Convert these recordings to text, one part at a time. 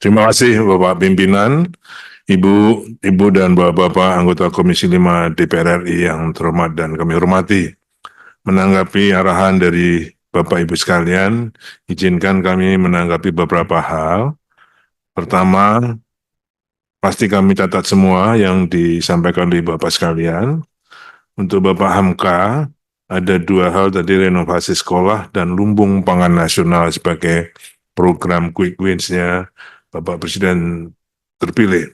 Terima kasih Bapak Pimpinan, Ibu dan Bapak-Bapak anggota Komisi 5 DPR RI yang terhormat dan kami hormati. Menanggapi arahan dari Bapak Ibu sekalian, izinkan kami menanggapi beberapa hal. Pertama, pasti kami catat semua yang disampaikan oleh Bapak sekalian. Untuk Bapak Hamka, ada dua hal tadi, renovasi sekolah dan lumbung pangan nasional sebagai program quick wins-nya Bapak Presiden terpilih.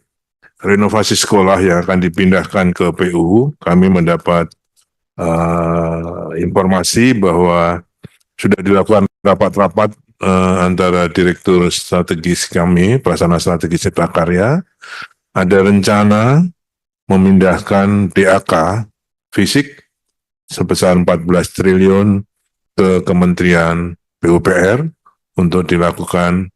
Renovasi sekolah yang akan dipindahkan ke PU, kami mendapat informasi bahwa sudah dilakukan rapat-rapat antara Direktur Strategis kami, Pelaksana Strategi Cipta Karya, ada rencana memindahkan DAK fisik sebesar 14 triliun ke Kementerian PUPR untuk dilakukan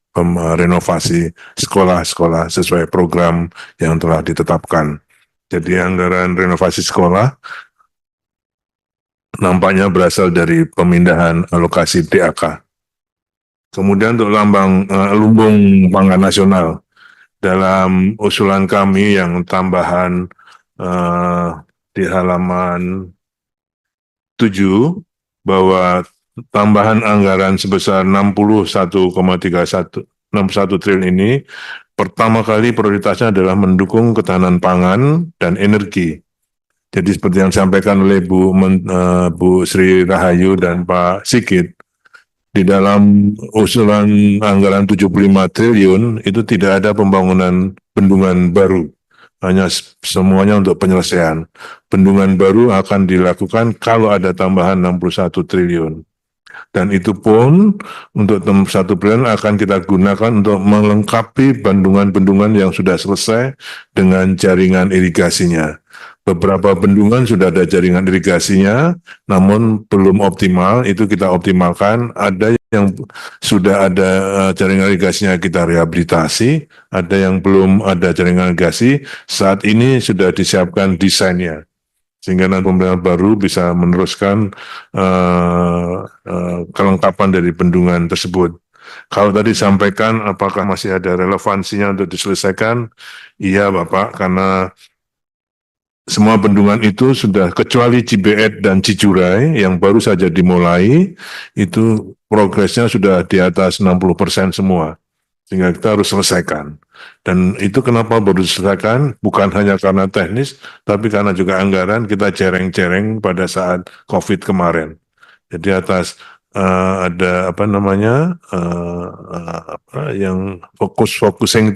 renovasi sekolah-sekolah sesuai program yang telah ditetapkan. Jadi anggaran renovasi sekolah nampaknya berasal dari pemindahan alokasi DAK. Kemudian untuk lumbung pangan nasional, dalam usulan kami yang tambahan di halaman 7, bahwa tambahan anggaran sebesar 61,61 triliun ini pertama kali prioritasnya adalah mendukung ketahanan pangan dan energi. Jadi seperti yang disampaikan oleh Bu Sri Rahayu dan Pak Sigit, di dalam usulan anggaran 75 triliun itu tidak ada pembangunan bendungan baru, hanya semuanya untuk penyelesaian. Bendungan baru akan dilakukan kalau ada tambahan 61 triliun. Dan itu pun untuk 1 triliun akan kita gunakan untuk melengkapi bendungan-bendungan yang sudah selesai dengan jaringan irigasinya. Beberapa bendungan sudah ada jaringan irigasinya, namun belum optimal, itu kita optimalkan. Ada yang sudah ada jaringan irigasinya kita rehabilitasi, ada yang belum ada jaringan irigasi, saat ini sudah disiapkan desainnya, sehingga nanti pemerintah baru bisa meneruskan kelengkapan dari bendungan tersebut. Kalau tadi disampaikan apakah masih ada relevansinya untuk diselesaikan, iya Bapak, karena semua bendungan itu sudah, kecuali Cibeet dan Cijurai yang baru saja dimulai, itu progresnya sudah di atas 60% semua. Sehingga kita harus selesaikan. Dan itu kenapa baru diselesaikan, bukan hanya karena teknis, tapi karena juga anggaran kita cereng-cereng pada saat COVID kemarin. Jadi atas ada apa namanya yang refocusing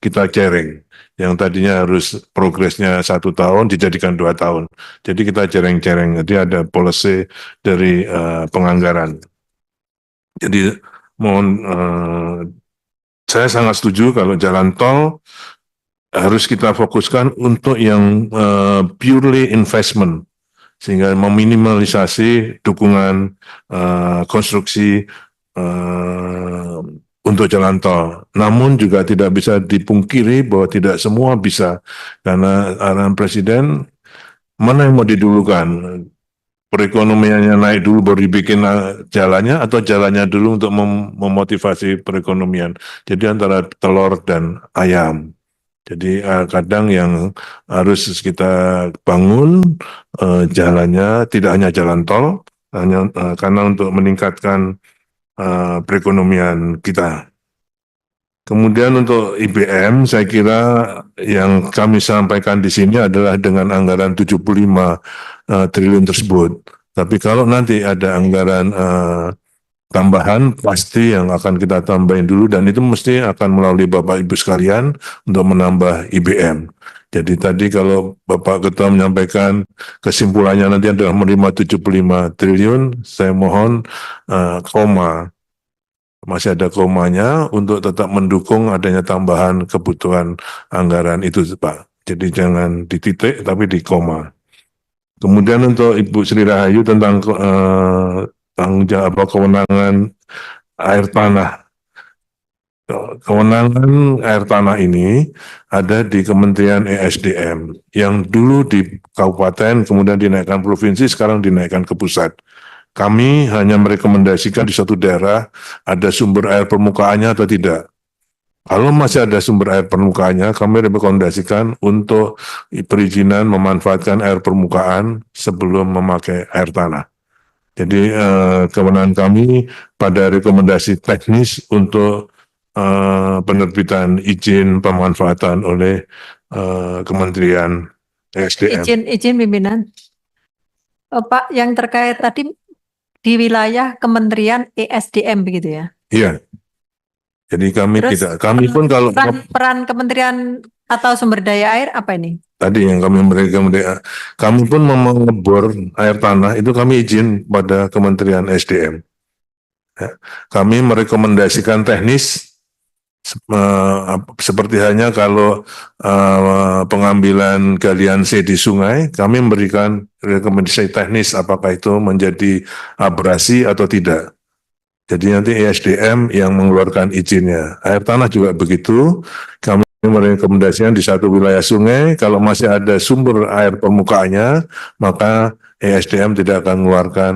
kita cereng, yang tadinya harus progresnya 1 tahun dijadikan 2 tahun, jadi kita cereng-cereng. Jadi ada policy dari penganggaran. Jadi mohon, saya sangat setuju kalau jalan tol harus kita fokuskan untuk yang purely investment, sehingga meminimalisasi dukungan konstruksi untuk jalan tol. Namun juga tidak bisa dipungkiri bahwa tidak semua bisa, karena arahan Presiden mana yang mau didulukan, perekonomiannya naik dulu baru dibikin jalannya, atau jalannya dulu untuk memotivasi perekonomian. Jadi antara telur dan ayam. Jadi kadang yang harus kita bangun jalannya tidak hanya jalan tol, hanya karena untuk meningkatkan perekonomian kita. Kemudian untuk IBM, saya kira yang kami sampaikan di sini adalah dengan anggaran 75 triliun tersebut. Tapi kalau nanti ada anggaran tambahan, pasti yang akan kita tambahin dulu, dan itu mesti akan melalui Bapak Ibu sekalian untuk menambah IBM. Jadi tadi kalau Bapak Ketua menyampaikan kesimpulannya nanti adalah menerima 75 triliun, saya mohon masih ada komanya untuk tetap mendukung adanya tambahan kebutuhan anggaran itu, Pak. Jadi jangan di titik tapi di koma. Kemudian untuk Ibu Sri Rahayu tentang tanggung jawab kewenangan air tanah. Kewenangan air tanah ini ada di Kementerian ESDM, yang dulu di kabupaten, kemudian dinaikkan provinsi, sekarang dinaikkan ke pusat. Kami hanya merekomendasikan di suatu daerah ada sumber air permukaannya atau tidak. Kalau masih ada sumber air permukaannya, kami rekomendasikan untuk perizinan memanfaatkan air permukaan sebelum memakai air tanah. Jadi kewenangan kami pada rekomendasi teknis untuk penerbitan izin pemanfaatan oleh Kementerian SDM. Izin pimpinan. Pak, yang terkait tadi di wilayah Kementerian ESDM begitu ya? Iya. Jadi kami Terus, tidak, kami pun kalau peran Kementerian atau sumber daya air apa ini? tadi yang kami kami pun mau mengebor air tanah itu kami izin pada Kementerian SDM. Ya. Kami merekomendasikan teknis seperti hanya kalau pengambilan galian C di sungai, kami memberikan rekomendasi teknis apakah itu menjadi abrasi atau tidak. Jadi nanti ESDM yang mengeluarkan izinnya. Air tanah juga begitu, kami merekomendasikan di satu wilayah sungai, kalau masih ada sumber air permukaannya, maka ESDM tidak akan mengeluarkan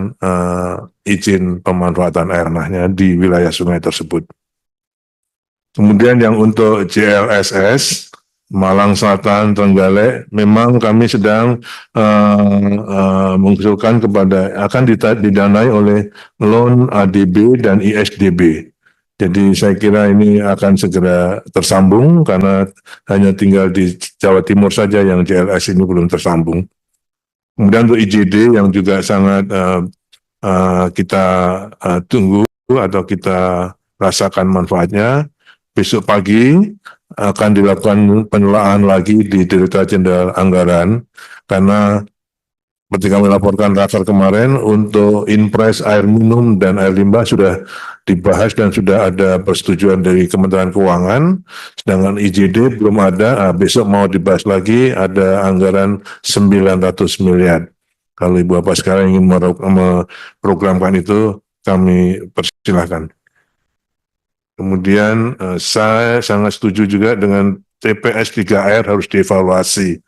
izin pemanfaatan air tanahnya di wilayah sungai tersebut. Kemudian yang untuk JLSS, Malang Selatan, Trenggalek, memang kami sedang mengusulkan akan didanai oleh loan ADB dan ISDB. Jadi saya kira ini akan segera tersambung karena hanya tinggal di Jawa Timur saja yang JLS ini belum tersambung. Kemudian untuk IJD yang juga sangat kita tunggu atau kita rasakan manfaatnya, besok pagi akan dilakukan penelaahan lagi di Direktorat Jenderal Anggaran karena seperti kami laporkan raker kemarin untuk impres air minum dan air limbah sudah dibahas dan sudah ada persetujuan dari Kementerian Keuangan, sedangkan IJD belum ada. Besok mau dibahas lagi, ada anggaran 900 miliar. Kalau Ibu Bapak sekarang ingin memprogramkan itu, kami persilahkan. Kemudian saya sangat setuju juga dengan TPS 3R harus dievaluasi.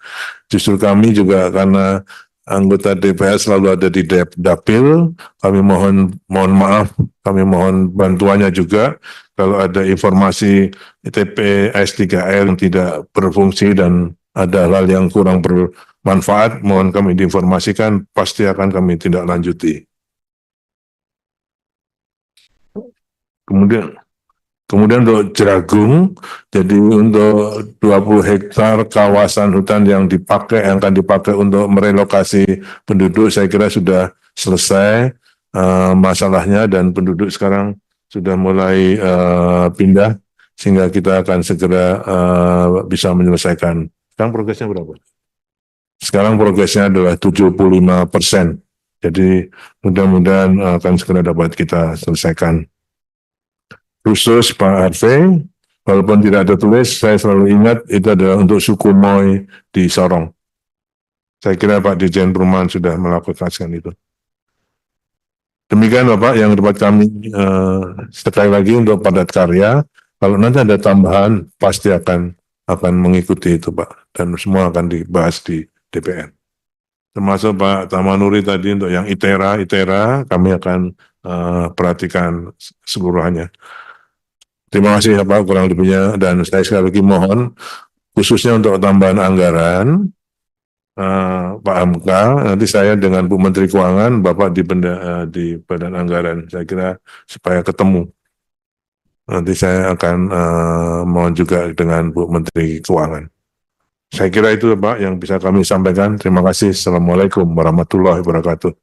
Justru kami juga karena anggota DPR selalu ada di dapil, kami mohon maaf, kami mohon bantuannya juga kalau ada informasi TPS 3R yang tidak berfungsi dan ada hal yang kurang bermanfaat, mohon kami diinformasikan, pasti akan kami tindak lanjuti. Kemudian untuk Jeragung, jadi untuk 20 hektar kawasan hutan yang akan dipakai untuk merelokasi penduduk, saya kira sudah selesai masalahnya dan penduduk sekarang sudah mulai pindah, sehingga kita akan segera bisa menyelesaikan. Sekarang progresnya berapa? Sekarang progresnya adalah 75%. Jadi mudah-mudahan akan segera dapat kita selesaikan. Khusus Pak Harvey, walaupun tidak ada tulis, saya selalu ingat itu adalah untuk suku Moy di Sorong. Saya kira Pak Dirjen Perumahan sudah melakukan itu. Demikian Bapak yang dapat kami sekali lagi untuk padat karya. Kalau nanti ada tambahan, pasti akan mengikuti itu Pak. Dan semua akan dibahas di DPR. Termasuk Pak Tamanuri tadi untuk yang ITERA kami akan perhatikan seluruhannya. Terima kasih Pak kurang lebihnya, dan saya sekali lagi mohon khususnya untuk tambahan anggaran Pak Hamka, nanti saya dengan Bu Menteri Keuangan, Bapak di Badan Anggaran, saya kira supaya ketemu. Nanti saya akan mohon juga dengan Bu Menteri Keuangan. Saya kira itu Pak yang bisa kami sampaikan. Terima kasih. Assalamualaikum warahmatullahi wabarakatuh.